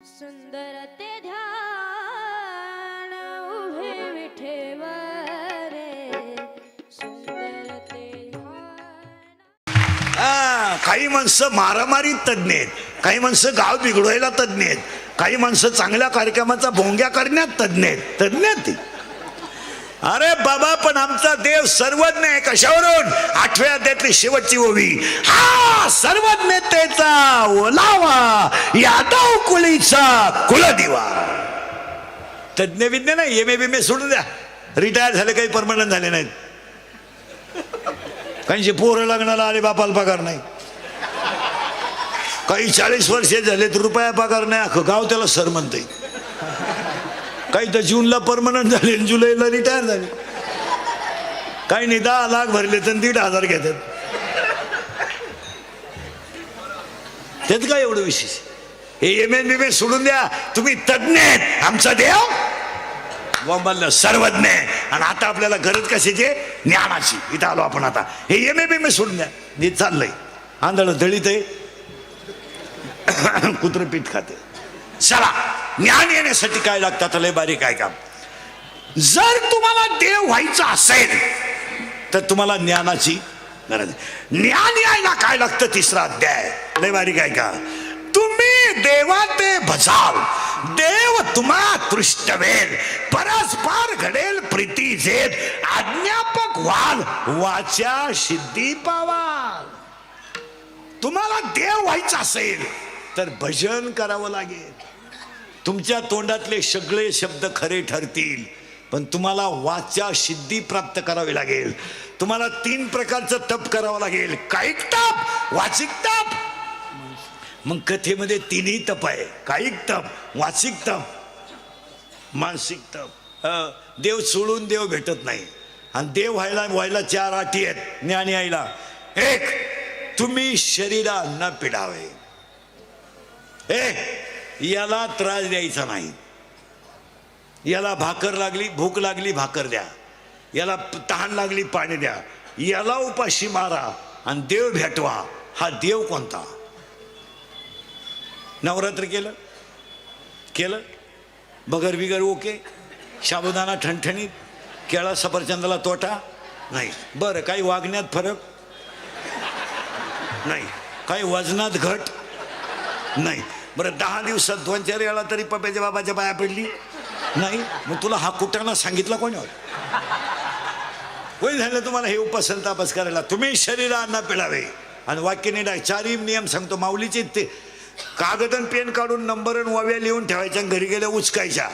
सुंदर ते ध्यान उभे विठेवर सुंदर ते ध्यान। काही माणसं मारामारीत तज्ञ आहेत, काही माणसं गाव बिघडवायला तज्ञ आहेत, काही माणसं चांगल्या कार्यक्रमाचा भोंग्या करण्यात तज्ञ आहेत. अरे बाबा, पण आमचा देव सर्वज्ञ आहे. कशावरून? 8व्या अध्यायातली शेवटची ओवी, हा सर्वज्ञतेचा ओलावा यादव कुळीचा कुलदिवा. तज्ञ विज्ञ नाही, एम ए सोडून द्या, रिटायर झाले, काही परमनंट झाले नाहीत. काहींचे पोरं लग्नाला आले, बापाला पगार नाही. काही 40 वर्षे झाले तर रुपया पगार नाही, अख्खं गाव त्याला सर म्हणते. काही तर जूनला परमनंट झाले, जुलैला रिटायर झाले. काही नाही 10 लाख भरले तर 1,500 घेतात. त्यात काय एवढं विशेष? हे एम सोडून द्या, तुम्ही तज्ञ आहेत. आमचा देव बोंबाल सर्वज्ञ आहे. आणि आता आपल्याला गरज कशाची? ज्ञानाची. इथं आलो आपण आता. हे एम सोडून द्या. हे चाललंय, आंधळ दळीत आहे, कुत्र पीठ खाते. चला, ज्ञान येण्यासाठी काय लागतात? लय बारीक आहे काम. जर तुम्हाला देव व्हायचं असेल तर तुम्हाला ज्ञानाची गरज आहे. ज्ञान यायला काय लागतं? 3रा अध्याय, लय बारीक आहे का? तुम्ही देवाते भजाल, देव तुम्हा तृष्टवेल, परस्पर घडेल प्रीती जेत, आज्ञापक व्हाल, वाचा सिद्धी पावाल. तुम्हाला देव व्हायचं असेल तर भजन करावं लागेल. तुमच्या तोंडातले सगळे शब्द खरे ठरतील, पण तुम्हाला वाचा सिद्धी प्राप्त करावी लागेल. तुम्हाला 3 प्रकारचं तप करावं लागेल. कायिक तप, वाचिक तप. मग कथेमध्ये 3ही तप आहे. कायिक तप, वाचिक तप, मानसिक तप. देव सोडून देव भेटत नाही. आणि देव व्हायला 4 अटी आहेत ज्ञान यायला. 1, तुम्ही शरीरा न पिडावे. याला त्रास द्यायचा नाही. याला भाकर लागली, भूक लागली, भाकर द्या. याला तहान लागली, पाणी द्या. याला उपाशी मारा आणि देव भेटवा. हा देव कोणता? नवरात्र केलं, बगर बिगर ओके, साबुदाणा ठणठणीत, केळा सफरचंदाला तोटा नाही. बरं, काही वागण्यात फरक नाही, काही वजनात घट नाही. बरं, 10 दिवसात 2-4 वेळा तरी पप्याच्या बाबाच्या पाया पडली नाही. मग तुला हा कुटाणा सांगितला कोणी? कोणी झालं तुम्हाला हे उपासन तापस करायला? तुम्ही शरीरा न पिळावे. आणि वाक्य नीट आहे. 4 नियम सांगतो माऊलीचे. ते कागद आणि पेन काढून नंबर आणि ओव्या लिहून ठेवायच्या, घरी गेल्या उचकायच्या.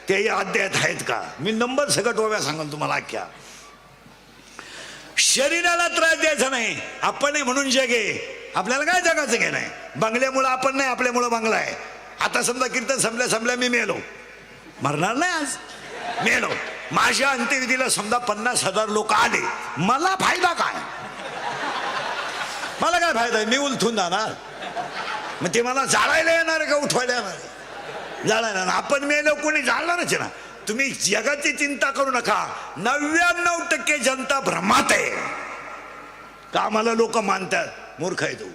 तेही अध्यायात आहेत का? मी नंबर सकट ओव्या सांगून तुम्हाला अख्ख्या. शरीराला त्रास द्यायचा नाही. आपण नाही म्हणून जग आहे. आपल्याला काय जगाचं घे नाही. बंगल्यामुळं आपण नाही, आपल्यामुळं बंगला आहे. आता समजा कीर्तन संपल्या मी मेलो, मरणार नाही आज, मेलो. माझ्या अंत्यविधीला समजा 50,000 लोक आले, मला फायदा काय? मला काय फायदा? मी उलथून जाणार. मग ते मला जाळायला येणार का उठवायला येणार? जाळायला. आपण मेलो, कोणी जाळणारच आहे ना. तुम्ही जगाची चिंता करू नका. 99% जनता भ्रमात आहे. का आम्हाला लोक मानतात? मूर्ख आहे तू.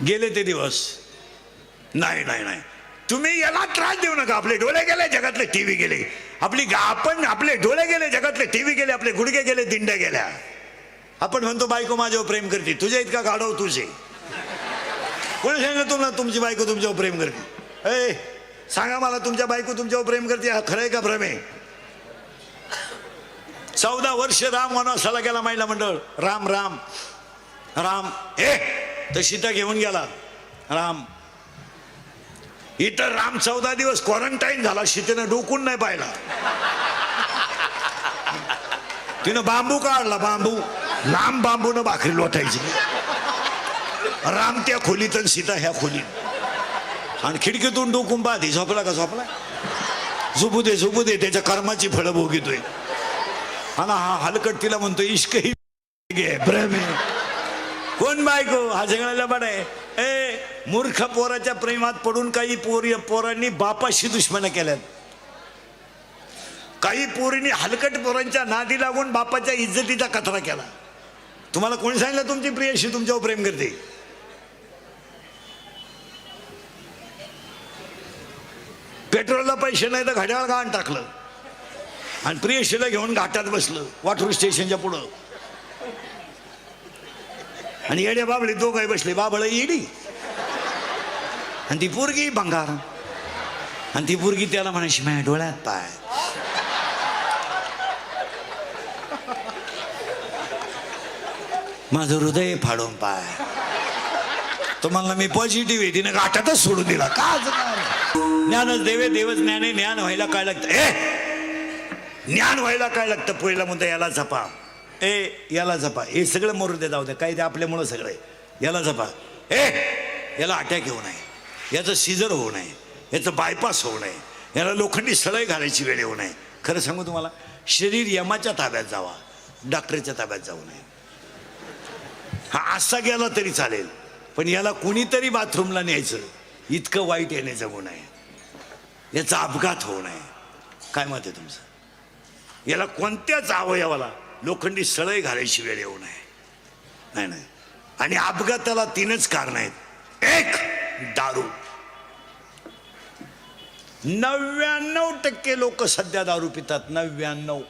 गेले ते दिवस. नाही, तुम्ही याला त्रास देऊ नका. आपले डोळे गेले, जगातले टीव्ही गेले. आपले डोळे गेले, जगातले टीव्ही गेले, आपले गुडघे गेले, दिंड्या गेल्या. आपण म्हणतो बायको माझ्यावर प्रेम करते. तुझ्या इतका गाढव तुझे कोणी सांगितलं तुला तुमची बायको तुमच्यावर प्रेम करते? सांगा मला, तुमच्या बायको तुमच्यावर प्रेम करते, हा खरं आहे का भ्रम आहे? 14 वर्ष राम वनवासाला गेला. महिला मंडळ राम राम राम. तर सीता घेऊन गेला राम. इतर राम 14 दिवस क्वारंटाईन झाला. सीतेनं डोकून नाही पाहिला. तिनं बांबू काढला, बांबू, लांब बांबूनं भाकरी लोटायची. राम त्या खोलीत आणि सीता ह्या खोलीत. आणि खिडकीतून डोकून पाहते. झोपला का? झोपला. झोपू दे, त्याच्या कर्माची फळं भोगितोय. आणि हा हलकट तिला म्हणतो इश्क ही भ्रम आहे. कोण बायको? हा सगळ्याला बडा आहे. मूर्ख पोराच्या प्रेमात पडून काही पोरांनी बापाशी दुश्मन केल्यात. काही पोरींनी हलकट पोरांच्या नादी लागून बापाच्या इज्जतीचा कचरा केला. तुम्हाला कोणी सांगितलं तुमची प्रियशी तुमच्यावर प्रेम करते? पेट्रोलला पैसे नाही तर घड्याळ घाण टाकलं आणि प्रियशीला घेऊन घाटात बसलं वाठूर स्टेशनच्या पुढं. आणि येड्या बाबळे दोघं बसले, बाबळ इडी आणि ती पोरगी भंगार. आणि ती पोरगी त्याला म्हणायची माझ्या डोळ्यात पाय. माझं हृदय फाडून पाय. तुम्हाला मी पॉझिटिव्ह आहे, तिने घाटातच सोडून दिला. का ज्ञानच देवे देवच ज्ञान आहे. ज्ञान व्हायला काय लागतं? ज्ञान व्हायला काय लागतं? पहिला म्हणतो याला जपा, याला जपा. हे सगळं मरू दे, जाऊ दे, काही ते आपल्यामुळं सगळं. याला जपा, याला अटॅक येऊ नये, याचं सीझर होऊ नये, याचं बायपास होऊ नये, याला लोखंडी सळई घालायची वेळ येऊ नये. खरं सांगू तुम्हाला, शरीर यमाच्या ताब्यात जावा, डॉक्टरच्या ताब्यात जाऊ नये. हा असा गेला तरी चालेल, पण याला कुणीतरी बाथरूमला न्यायचं, इतकं वाईट येणे जमू नये, याचा अपघात होऊ नये. काय मत आहे तुमचं? याला कोणत्याच अवयवाला लोखंडी सळई घालायची वेळ येऊ नये. नाही नाही. आणि अपघाताला 3च कारण आहेत. एक, दारू. 99% लोक सध्या दारू पितात. 99.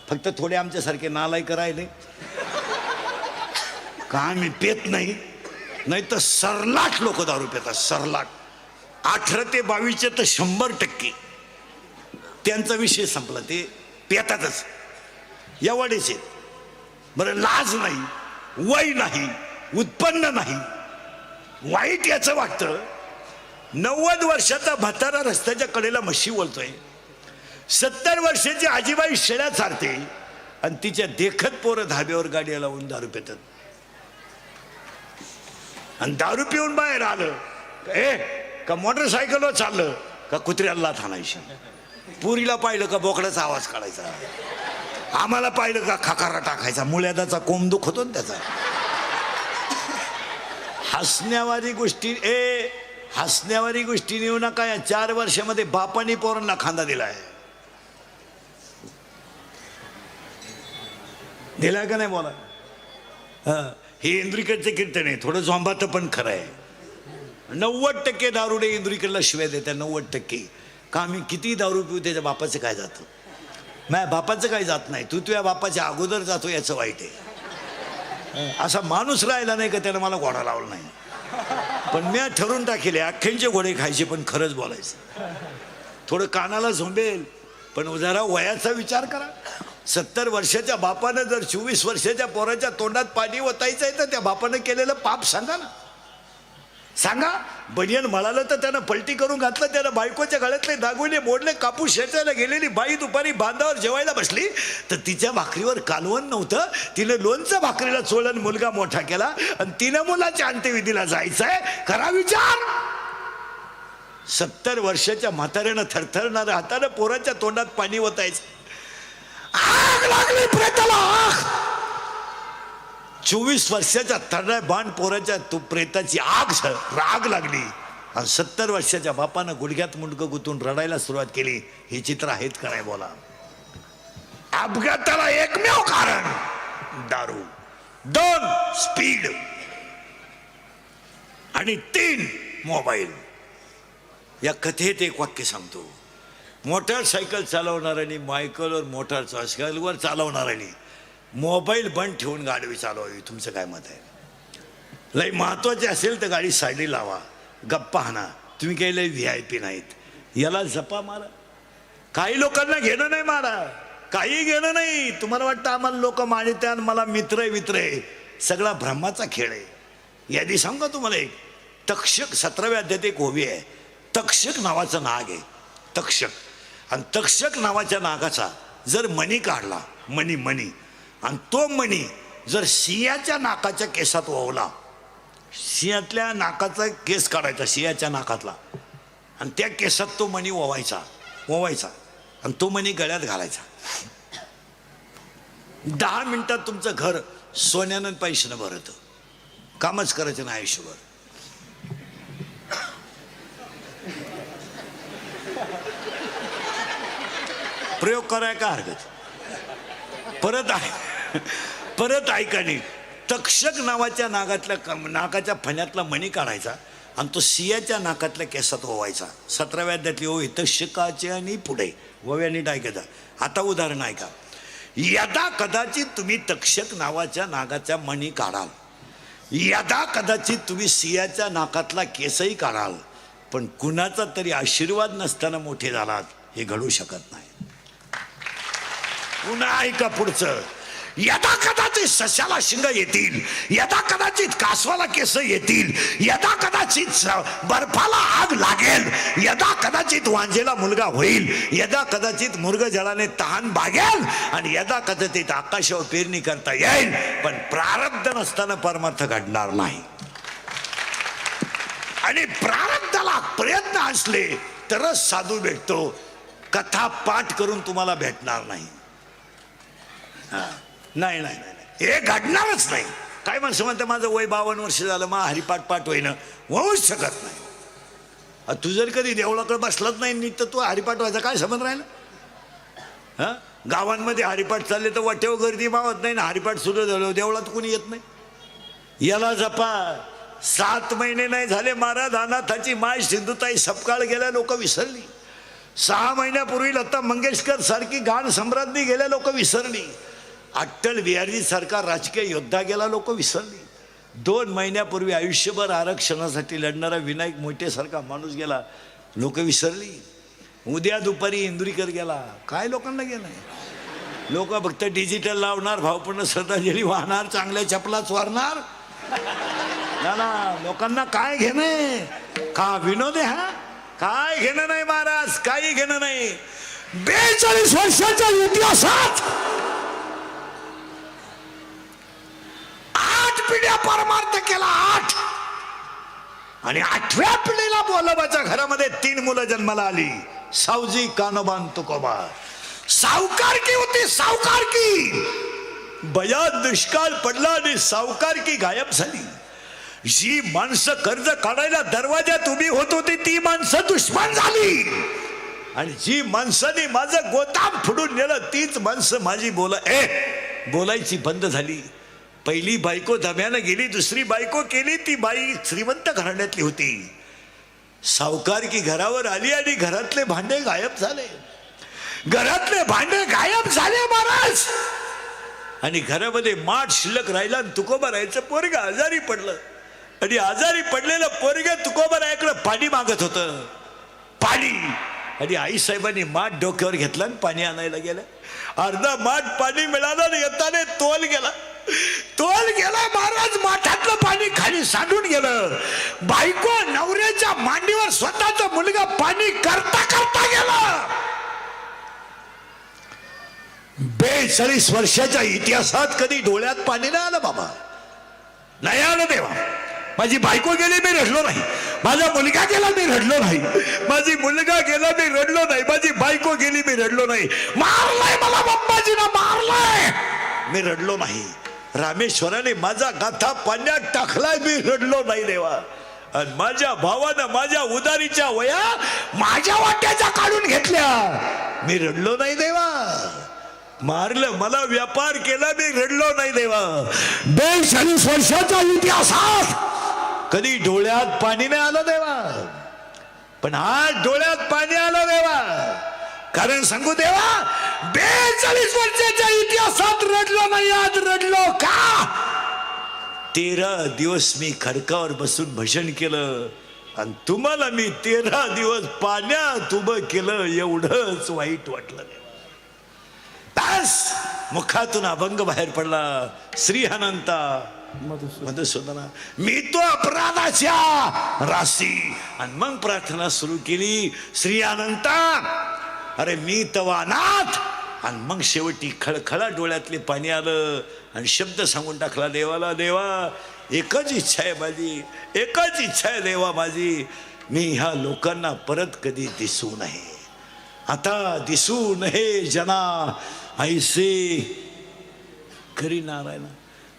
फक्त थोडे आमच्यासारखे नालायक राहिले का आम्ही पेत नाही, नाही तर सरलाट लोक दारू पितात. सरलाट. 18 ते 22 तर 100% त्यांचा विषय संपला, ते पेतातच. एवढेच आहेत. बरं, लाज नाही, वय नाही, उत्पन्न नाही. वाईट याचं वाटतं, 90 वर्षाचा म्हातारा रस्त्याच्या कडेला म्हशी बोलतोय, 70 वर्षाची आजीबाई शेळ्या चारते आणि तिच्या देखत पोरं धाब्यावर गाडी लावून दारू पितात. आणि दारू पिऊन बाहेर आलं का मोटरसायकलवर चाललं का कुत्र्याला लाथ हाणायची. पुरीला पाहिलं का बोकड्याचा आवाज काढायचा. आम्हाला पाहिलं का खकारा टाकायचा. मुळ्यादाचा कोंब दुखतो ना त्याचा. हसण्यावारी गोष्टी हसण्यावारी गोष्टी नेऊ नका. या 4 वर्षामध्ये बापानी पोरांना खांदा दिलाय. दिलाय का नाही बोला? हे इंद्रिकडचे कीर्तन आहे. थोडं झोंबात पण खरं आहे. 90% दारुडे इंद्रिकडला शिवाय देतात. 90%. का आम्ही किती दारू पिऊ त्याच्या बापाचं काय जातं? माझ्या बापाचं काय जात नाही. तू तुझ्या बापाच्या अगोदर जातो याचं वाईट आहे. असा माणूस राहिला नाही का त्यानं मला घोडा लावला नाही. पण मी ठरवून टाकेले अख्ख्यांचे घोडे खायचे, पण खरंच बोलायचं. थोडं कानाला झोंबेल, पण जरा वयाचा विचार करा. 70 वर्षाच्या बापानं जर 24 वर्षाच्या पोराच्या तोंडात पाणी ओतायचं आहे तर त्या बापानं केलेलं पाप सांगा ना. सांगा. बनियन म्हणालं तर त्यानं पलटी करून घातलं. त्यानं बायकोच्या गळ्यातले दागोने मोडले. कापूस शेताला गेलेली बाई दुपारी बांधावर जेवायला बसली तर तिच्या भाकरीवर कालवण नव्हतं. तिनं लोणचं भाकरीला चोळून मुलगा मोठा केला आणि तिनं मुलाच्या अंत्यविधीला जायचंय. करा विचार. 70 वर्षाच्या म्हाताऱ्यानं थरथरणाऱ्या हातानं पोराच्या तोंडात पाणी ओतायचं. आग लागली प्रेताला, आग. 24 वर्षाच्या थरड्या बाण पोराच्या प्रेताची आग लागली. आणि 70 वर्षाच्या बापानं गुडघ्यात मुंडकं गुतून रडायला सुरुवात केली. हे चित्र आहेत का नाही बोला? अपघाताला एकमेव कारण दारू. 2, स्पीड. आणि 3, मोबाईल. या कथेत एक वाक्य सांगतो. मोटरसायकल चालवणाऱ्यांनी, मायकलवर मोटरसायकलवर चालवणाऱ्यांनी मोबाईल बंद ठेवून गाडी चालवावी. तुमचं काय मत आहे? लई महत्वाचे असेल तर गाडी साईडली लावा, गप्पा हाना. तुम्ही काही लई VIP नाहीत. याला जपा मारा. काही लोकांना घेणं नाही मारा, काही घेणं नाही. तुम्हाला वाटतं आम्हाला लोक मानित आणि मला मित्र आहे. सगळा भ्रमाचा खेळ आहे. यादी सांगा तुम्हाला एक. तक्षक 17व्या अध्यायात एक ओवी आहे. तक्षक नावाचं नाग आहे. तक्षक. आणि तक्षक नावाच्या नागाचा जर मणी काढला, मणी आणि तो मणी जर सिंहाच्या नाकाच्या केसात ओवला, सिंहातल्या नाकाचा केस काढायचा सिंहाच्या नाकातला आणि त्या केसात तो मणी ओवायचा आणि तो मणी गळ्यात घालायचा. 10 मिनिटात तुमचं घर सोन्यानं पैशानं भरतं. कामच करायचं नाही आयुष्यभर. प्रयोग कराय का हरकत? परत ऐका नीट. तक्षक नावाच्या नागाच्या फण्यातला मणी काढायचा आणि तो सियाच्या नाकातल्या केसात ओवायचा. 17व्या अध्यायातली ओवी तक्षकाचे आणि पुढे ओव्याने टाकायचा. आता उदाहरण ऐका. यदा कदाचित तुम्ही तक्षक नावाच्या नागाचा मणी काढाल, यदा कदाचित तुम्ही सियाच्या नाकातला केसही काढाल, पण कुणाचा तरी आशीर्वाद नसताना मोठे झालात हे घडू शकत नाही. पुन्हा ऐका पुढचं. यदा कदाचित सशाला शिंग येतील, यदा कदाचित कासवाला केस येतील, यदा कदाचित बर्फाला आग लागेल, यदा कदाचित वांजेला मुलगा होईल, यदा कदाचित मुर्ग जळाने तहान भागेल आणि यदा कदाचित आकाशावर पेरणी करता येईल, पण प्रारब्ध नसताना परमार्थ घडणार नाही. आणि प्रारब्धाला प्रयत्न असले तरच साधू भेटतो. कथा पाठ करून तुम्हाला भेटणार नाही. नाही नाही नाही, हे घडणारच नाही. काय माणसं म्हणते माझं वय 52 वर्ष झालं, मग हरिपाठ पाठ होईना, होऊच शकत नाही. तू जर कधी देवळाकडे बसलाच नाही नीट तर तू हरिपाठ व्हायचा काय संबंध राहिला? हा, गावांमध्ये हरिपाठ चालले तर वाटेवर गर्दी मावत नाही ना, हरिपाठ सुरू झालं देवळात कोणी येत नाही. याला जपा. 7 महिने नाही झाले महाराज अनाथाची माय सिंधुताई सपकाळ गेल्या लोक विसरली. 6 महिन्यापूर्वी लता मंगेशकर सारखी गान सम्राज्ञी गेल्या लोक विसरली. अटल बिहारी सारखा राजकीय योद्धा गेला लोक विसरली. 2 महिन्यापूर्वी आयुष्यभर आरक्षणासाठी लढणारा विनायक मोठेसारखा माणूस गेला, लोक विसरली. उद्या दुपारी इंदुरीकर गेला, काय लोकांना गेलाय? लोक फक्त डिजिटल लावणार, भावपूर्ण श्रद्धांजली वाहणार, चांगल्या चपला चोरणार. ना लोकांना काय घेणं? का विनोद आहे हा? काय घेणं नाही महाराज, काही घेणं नाही. 42 वर्षाच्या इतिहासात 8 पिढ्या परमार्थ केला, 8. आणि 8व्या पिढीला बोलाबाच्या घरामध्ये 3 मुलं जन्माला आली. सावजी, कानोबान, तुकोबा. सावकारकी होती, सावकारकी. बयात दुष्काळ पडला आणि सावकारकी गायब झाली. जी माणसं कर्ज काढायला दरवाजात उभी होत होती ती माणसं दुश्मन झाली. आणि जी माणसाने माझं गोदाम फुडून नेलं तीच माणसं माझी बोलायची बंद झाली. पहिली बायको दम्यानं गेली, दुसरी बायको केली, ती बाई श्रीमंत घराण्यातली होती. सावकारकी घरावर आली आणि घरातले भांडे गायब झाले. घरातले भांडे गायब झाले महाराज. आणि घरामध्ये माठ शिल्लक राहिला आणि तुकोबा राहायचं. पोरग आजारी पडलं आणि आजारी पडलेलं पोरग तुकोबा रायाकडे पाणी मागत होतं, पाणी. आणि आईसाहेबांनी माठ डोक्यावर घेतला आणि पाणी आणायला गेलं. अर्धा माठ पाणी मिळालं आणि येताना तोल गेला महाराज. माठातलं पाणी खाली सांडून गेलं. बायको नवऱ्याच्या मांडीवर स्वतःचा मुलगा पाणी करता करता गेला. 42 वर्षाच्या इतिहासात कधी डोळ्यात पाणी नाही आलं बाबा, नाही आलं देवा. माझी बायको गेली मी रडलो नाही, माझा मुलगा गेला मी रडलो नाही, माझी मुलगा गेला मी रडलो नाही, माझी बायको गेली मी रडलो नाही, मारलाय मला बाप्पाजीनं मारलाय मी रडलो नाही, रामेश्वराने माझा गाथा पाण्यात टाकलाय मी रडलो नाही देवा. आणि माझ्या भावानं माझ्या उदारीच्या वया माझ्या वाट्याच्या काढून घेतल्या मी रडलो नाही देवा. मारलं मला, व्यापार केला मी रडलो नाही देवा. 42 वर्षाच्या इतिहासात कधी डोळ्यात पाणी नाही आलं देवा, पण आज डोळ्यात पाणी आलं देवा. कारण सांगू देवा, 42 वर्षाच्या इतिहासात रडलो नाही, आज रडलो का? 13 दिवस मी खडकावर बसून भजन केलं आणि तुम्हाला मी 13 दिवस पाण्यात उभं केलं, एवढंच वाईट वाटलं. बस मुखातून अभंग बाहेर पडला. श्री अनंता मधुसूदना मी तो अपराधाच्या राशी. आणि मग प्रार्थना सुरू केली, श्री अनंता अरे मी तवा अनाथ. आणि मग शेवटी खळखळा डोळ्यातले पाणी आलं आणि शब्द सांगून टाकला देवाला, देवा एकच इच्छा आहे माझी, एकच इच्छा आहे देवा माझी, मी ह्या लोकांना परत कधी दिसू नये, आता दिसू नये जना ऐसे खरी नारायण.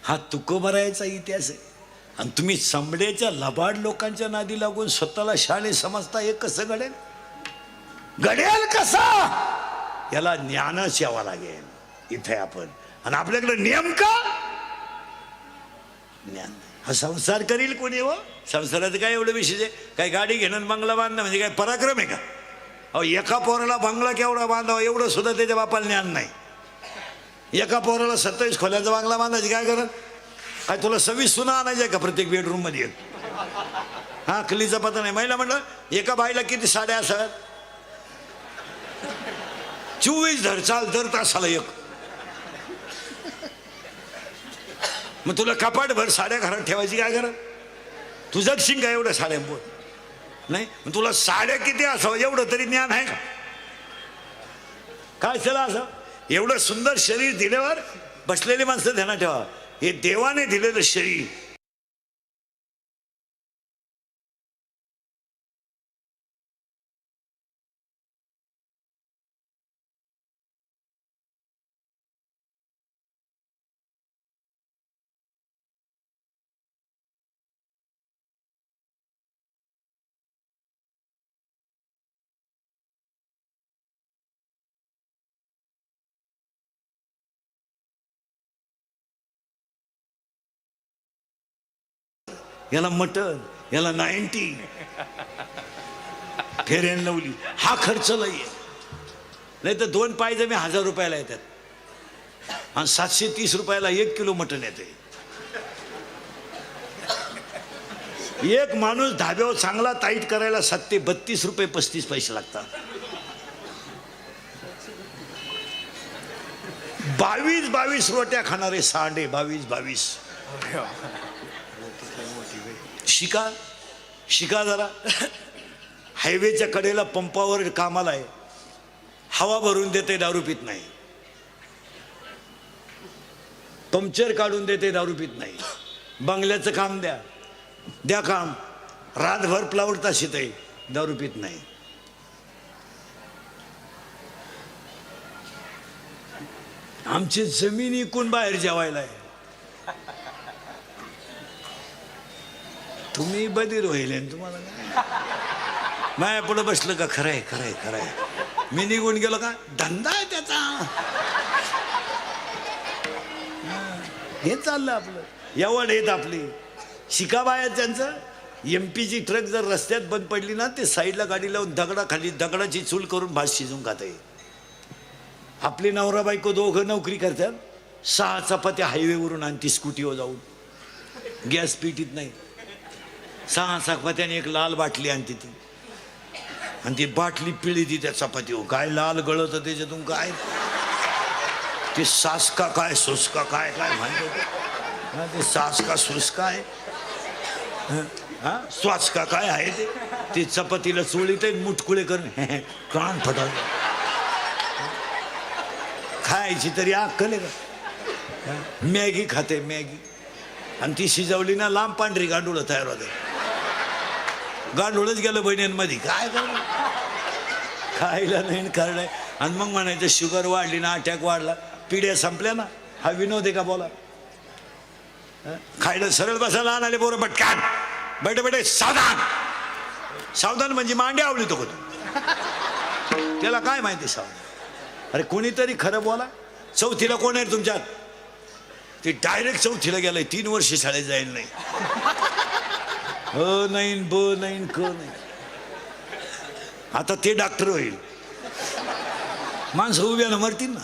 हा तुकोबरायचा इतिहास आहे. आणि तुम्ही चमड्याच्या लबाड लोकांच्या नादी लागून स्वतःला शाणे समजता. हे कसं घडेल? घडेल कसा? याला ज्ञानच यावं लागेल. इथे आपण आणि आपल्याकडे नेमका ज्ञान हा संसार करील कोणी हो. संसाराचं काय एवढं विशेष आहे? काय गाडी घेणं आणि बंगला बांधणं म्हणजे काय पराक्रम आहे का? अहो एका पोराला बंगला केवढा बांधावा एवढं सुद्धा त्याच्या बापाला ज्ञान नाही. एका पोराला 27 खोल्याचा बंगला बांधायची काय करत? काय तुला 26 सुना आणायच्या का प्रत्येक बेडरूम मध्ये? हा खलीचा पता नाही. महिला म्हटलं एका बाईला किती साड्या असतात? 24 धर चाल दर तासाला एक. मग तुला कपाट भर साड्या घरात ठेवायची काय करत? तुझ्याच शिंगा एवढ्या साड्या बोल नाही. मग तुला साड्या किती असावं एवढं तरी ज्ञान आहे का? काय चला असं एवढं सुंदर शरीर दिल्यावर बसलेली माणसं ध्यानात ठेवा, हे देवाने दिलेलं शरीर. याला मटन, याला 90 फेऱ्यान लावली, हा खर्च लई. नाही तर 2 पायजमे 1000 रुपयाला येतात आणि 730 रुपयाला 1 किलो मटन येते. एक माणूस धाब्यावर चांगला टाईट करायला 7 ते 32 रुपये 35 पैसे लागतात. 22 रोट्या खाणारे सांडे 22. शिका जरा. हायवेच्या कडेला पंपावर कामाला आहे, हवा भरून देते, दारू पित नाही. पंक्चर काढून देते, दारू पित नाही. बंगल्याचं काम द्या काम, रातभर प्लावडता शिते, दारू पित नाही. आमची जमीन इकून बाहेर जेवायला आहे. तुम्ही बधीर होईल तुम्हाला माया पुढे बसलं का? खरंय मी निघून गेलो का? धंदा आहे त्याचा. हे चाललं आपलं. एवढ येत आपली शिकाबाया त्यांचं. MP ची ट्रक जर रस्त्यात बंद पडली ना, ते साईडला गाडी लावून दगडाखाली दगडाची चूल करून भात शिजून खाता येईल. आपली नवरा बायको दोघं नोकरी करतात. 6 चपात्या हायवेवरून आणती स्कूटीवर जाऊन, गॅस पिटीत नाही. 6 चपात्याने एक लाल बाटली आणते ती, आणि ती बाटली पिळी ती त्या चपाती. काय लाल गळत त्याच्यातून, काय ते सास का काय सुसका काय काय म्हणतो ते. सास का सुसका आहे, हा श्वास का काय आहे ते चपातीला चोळीत मुटकुळे करून कान फटाल. खायची तरी अक्कल आहे का? मॅगी खाते मॅगी, आणि ती शिजवली ना लांब पांढरी गांडूळ तयार होते. गांडूळच गेलं बहिणींमध्ये. काय करणं, खायला नाही करणं. आणि मग म्हणायचं शुगर वाढली ना, अटॅक वाढला, पिढ्या संपल्या ना. हा विनोद आहे का बोला? खायला सरळ बसायला आणाले पोरं पटकान बेटे सावधान म्हणजे मांड्या आवली तो. त्याला काय माहिती सावधान? अरे कोणीतरी खरं बोला. 4थीला कोण आहे तुमच्यात? ते डायरेक्ट 4थीला गेलाय, 3 वर्ष शाळेत जाईल नाही. नाही ब नाही क नाही. आता ते डॉक्टर होईल. माणसं उभ्यानं मरतील ना.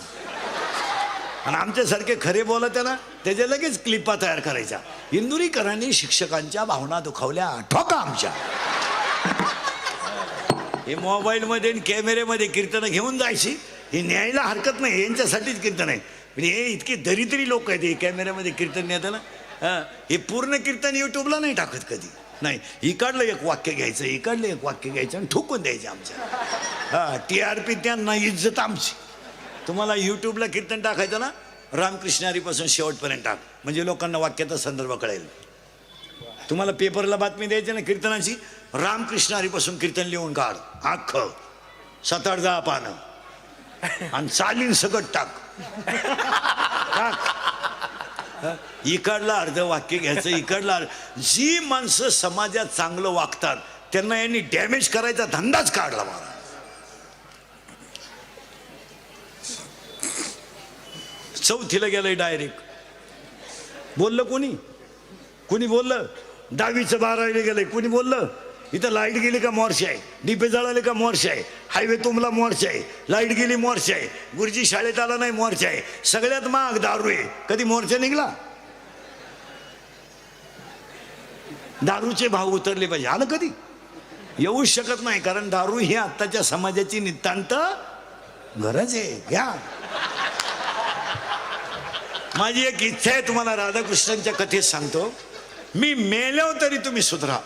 आणि आमच्यासारखे खरे बोला त्याला त्याच्या लगेच क्लिपा तयार करायच्या. इंदुरीकरांनी शिक्षकांच्या भावना दुखावल्या, ठोका आमच्या. हे मोबाईलमध्ये आणि कॅमेऱ्यामध्ये कीर्तनं घेऊन जायची, हे न्यायला हरकत नाही. यांच्यासाठीच कीर्तन आहे. हे इतके दरिद्री लोक आहेत हे कॅमेऱ्यामध्ये कीर्तन नेताना. हे पूर्ण कीर्तन युट्यूबला नाही टाकत कधी. नाही, इकडलं एक वाक्य घ्यायचं, इकडलं एक वाक्य घ्यायचं आणि ठोकून द्यायचं आमच्या. TRP त्यांना, इज्जत आमची. तुम्हाला युट्यूबला कीर्तन टाकायचं ना, रामकृष्णारीपासून शेवटपर्यंत टाक, म्हणजे लोकांना वाक्याचा संदर्भ कळेल. तुम्हाला पेपरला बातमी द्यायची ना कीर्तनाची, रामकृष्णारीपासून कीर्तन लिहून काढ अख्खं 7-8-10 पानं, आणि चालीन सगट टाक. इकडला अर्ध वाक्य घ्यायचं, इकडला. जी माणसं समाजात चांगलं वागतात त्यांना यांनी डॅमेज करायचा धंदाच काढला. मला 4थीला गेलंय डायरेक्ट. बोललं कोणी? कुणी बोललं 10वीचं 12वीला गेलंय, कुणी बोललं इथं लाईट गेली का मोर्चा आहे, डिपे जळाले का मोर्चा आहे, हायवे तुंबला मोर्चा आहे, लाईट गेली मोर्चा आहे, गुरुजी शाळेत आला नाही मोर्चा आहे, सगळ्यात महाग दारू आहे. कधी मोर्चा निघला? दारूचे भाव उतरले पाहिजे, आलं कधी? येऊ शकत नाही, कारण दारू ही आत्ताच्या समाजाची नितांत गरज आहे. घ्या, माझी एक इच्छा आहे, तुम्हाला राधाकृष्णांच्या कथेत सांगतो. मी मेलो तरी तुम्ही सुधरा.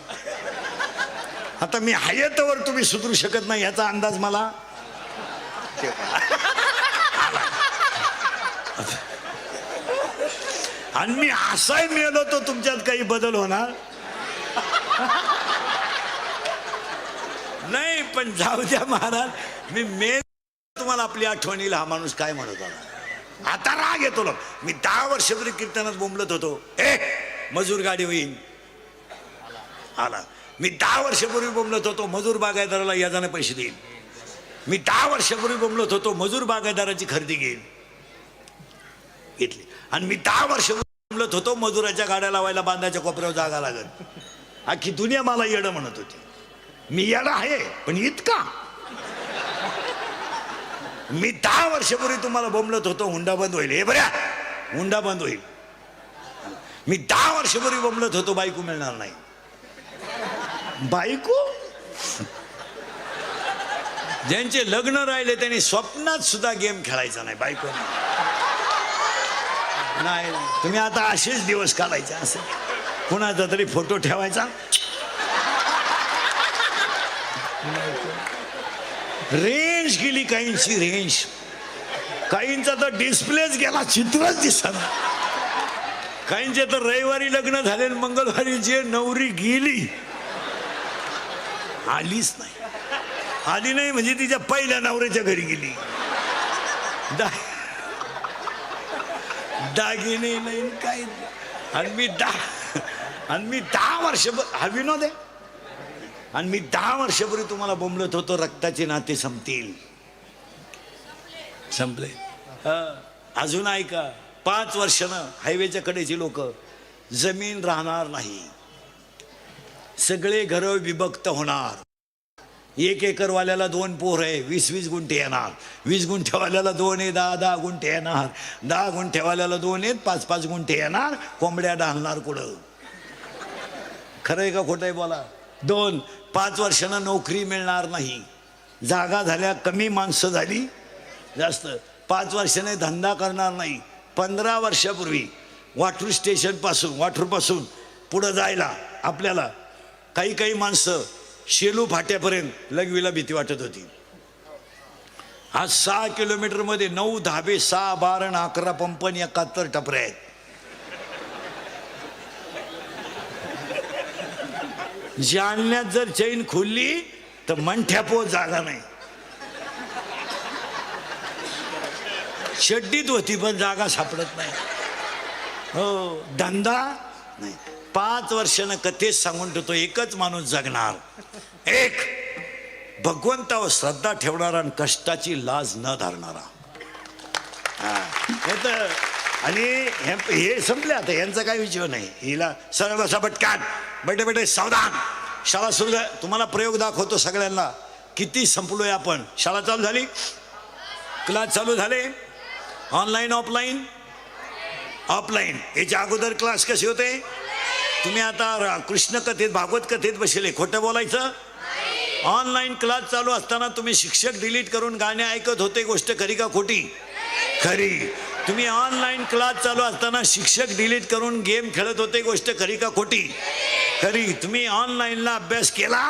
आता मी हयतवर तुम्ही सुधरू शकत नाही याचा अंदाज मला आणि मी असाही मेलो तो तुमच्यात काही बदल होणार नाही. पण जाऊ द्या महाराज, मी मेल तुम्हाला आपली आठवणीला हा माणूस काय म्हणत होता. आता राग येतो. मी 10 वर्षापूर्वी कीर्तनात बोंबलत होतो, मजूर गाडी होईल. आला. मी 10 वर्षापूर्वी बोंबलत होतो, मजूर बागायतदाराला याजाने पैसे देईल. मी 10 वर्षापूर्वी बोंबलत होतो, मजूर बागायतदाराची खरेदी घेईल, घेतली. आणि मी 10 वर्षापूर्वी बोंबलत होतो, मजुराच्या गाड्या लावायला बांधाच्या कोपऱ्यावर जागा लागत. अख्खी दुनिया मला येडं म्हणत होती. मी येडा आहे, पण इतका. मी 10 वर्षापूर्वी तुम्हाला बोंबलत होतो, हुंडा बंद होईल. हे बऱ्या, हुंडा बंद होईल. मी 10 वर्षापूर्वी बोंबलत होतो, बायको मिळणार नाही. बायको? ज्यांचे लग्न राहिले त्यांनी स्वप्नात सुद्धा गेम खेळायचा नाही. बायको नाही. तुम्ही आता असेच दिवस काढायचे. असं कुणाचा तरी फोटो ठेवायचा, रेंज गेली काहींची, रेंज. काहींचा तर डिस्प्लेच गेला, चित्रच दिसत. काहींचे तर रविवारी लग्न झाले, मंगळवारी जे नवरी गेली, आलीच नाही. आली नाही म्हणजे तिच्या पहिल्या नवऱ्याच्या घरी गेली. दागिने नाही काय. आणि मी 10 वर्ष, हा विनोद आहे. आणि मी 10 वर्षापूर्वी तुम्हाला बोंबलत होतो, रक्ताचे नाते संपतील. संपले. अजून ऐका, 5 वर्षानं हायवेच्या कडेची लोक, जमीन राहणार नाही, सगळे घर विभक्त होणार. 1 एकरवाल्याला 2 पोर आहे, 20-20 गुंठे येणार. 20 गुंठेवाल्याला 2 आहे, 10-10 गुंठे येणार. 10 गुंठेवाल्याला 2 आहेत, 5-5 गुंठे येणार. कोंबड्या डालणार कुठं? खरं आहे का खोटं आहे बोला? 2-5 वर्षानं नोकरी मिळणार नाही. जागा झाल्या कमी, माणसं झाली जास्त. 5 वर्षाने धंदा करणार नाही. 15 वर्षापूर्वी वाठूरपासून पुढं जायला आपल्याला काही माणसं शेलू फाट्यापर्यंत लघवीला भीती वाटत होती. आज 6 किलोमीटरमध्ये 9 धाबे, 6 बार आणि 11 पंप आणि 71 टपरे आहेत. जालन्यात जर चैन खुलली तर मंठ्यापो जागा नाही. शड्डीत होती पण जागा सापडत नाही. हो, धंदा नाही. 5 वर्षानं कथेत सांगून ठेवतो, एकच माणूस जगणार, एक भगवंतावर श्रद्धा ठेवणारा आणि कष्टाची लाज न धरणारा. आणि हे संपले आता, यांचा काय विषय नाही. हिला सरळ बसा पटकान, बेटे सावधान. शाळा सुरू झाली. तुम्हाला प्रयोग दाखवतो सगळ्यांना. किती संपलोय आपण. शाळा चालू झाली, क्लास चालू झाले. Online, offline? ऑफलाईन. याच्या अगोदर क्लास कसे होते? तुम्ही आता कृष्ण कथेत, भागवत कथेत बसले, खोटं बोलायचं. ऑनलाईन क्लास चालू असताना तुम्ही शिक्षक डिलीट करून गाणे ऐकत होते. गोष्ट खरी का खोटी? खरी. तुम्ही ऑनलाईन क्लास चालू असताना शिक्षक डिलीट करून गेम खेळत होते. गोष्ट खरी का खोटी? खरी. तुम्ही ऑनलाईनला अभ्यास केला,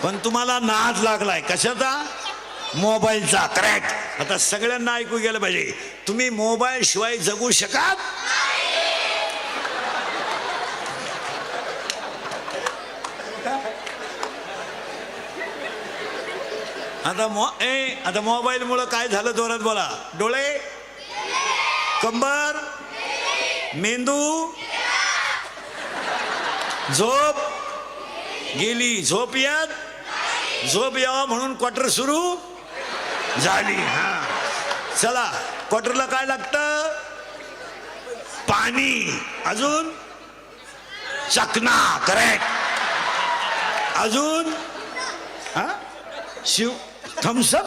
पण तुम्हाला नाद लागलाय कशाचा? मोबाईलचा. करेक्ट. आता सगळ्यांना ऐकू गेलं पाहिजे. तुम्ही मोबाईल शिवाय जगू शकाल? आता मोबाईल मुळे काय झालं? जोरात बोला. डोळे, कंबर, मेंदू, झोप गेली. झोप यावं म्हणून क्वार्टर सुरू झाली. हा, चला, क्वार्टरला काय लागतं? पाणी, अजून चकना, करेक्ट. अजून हा शिव, थम्सअप,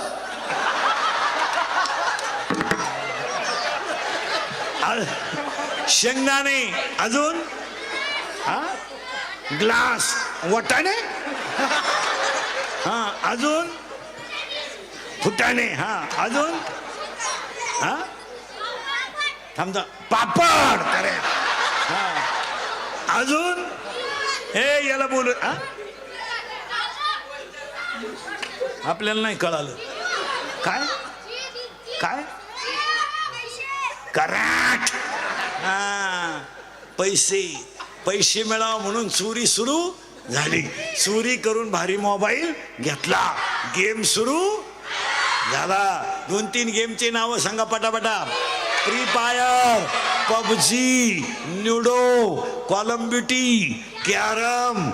शेंगदाणे, अजून हा ग्लास, वटाणे, हा अजून फुटाणे, हा अजून हा थांबता पापड, करेक्ट. हा अजून हे याला बोल, हा आपल्याला नाही कळालं काय काय, करेक्ट. हा पैसे, पैसे मिळावं म्हणून चोरी सुरू झाली. चोरी करून भारी मोबाईल घेतला, गेम सुरू झाला. 2-3 गेमचे नावं सांगा पटापटा. Free fire, PUBG, ludo, column beauty, carrom.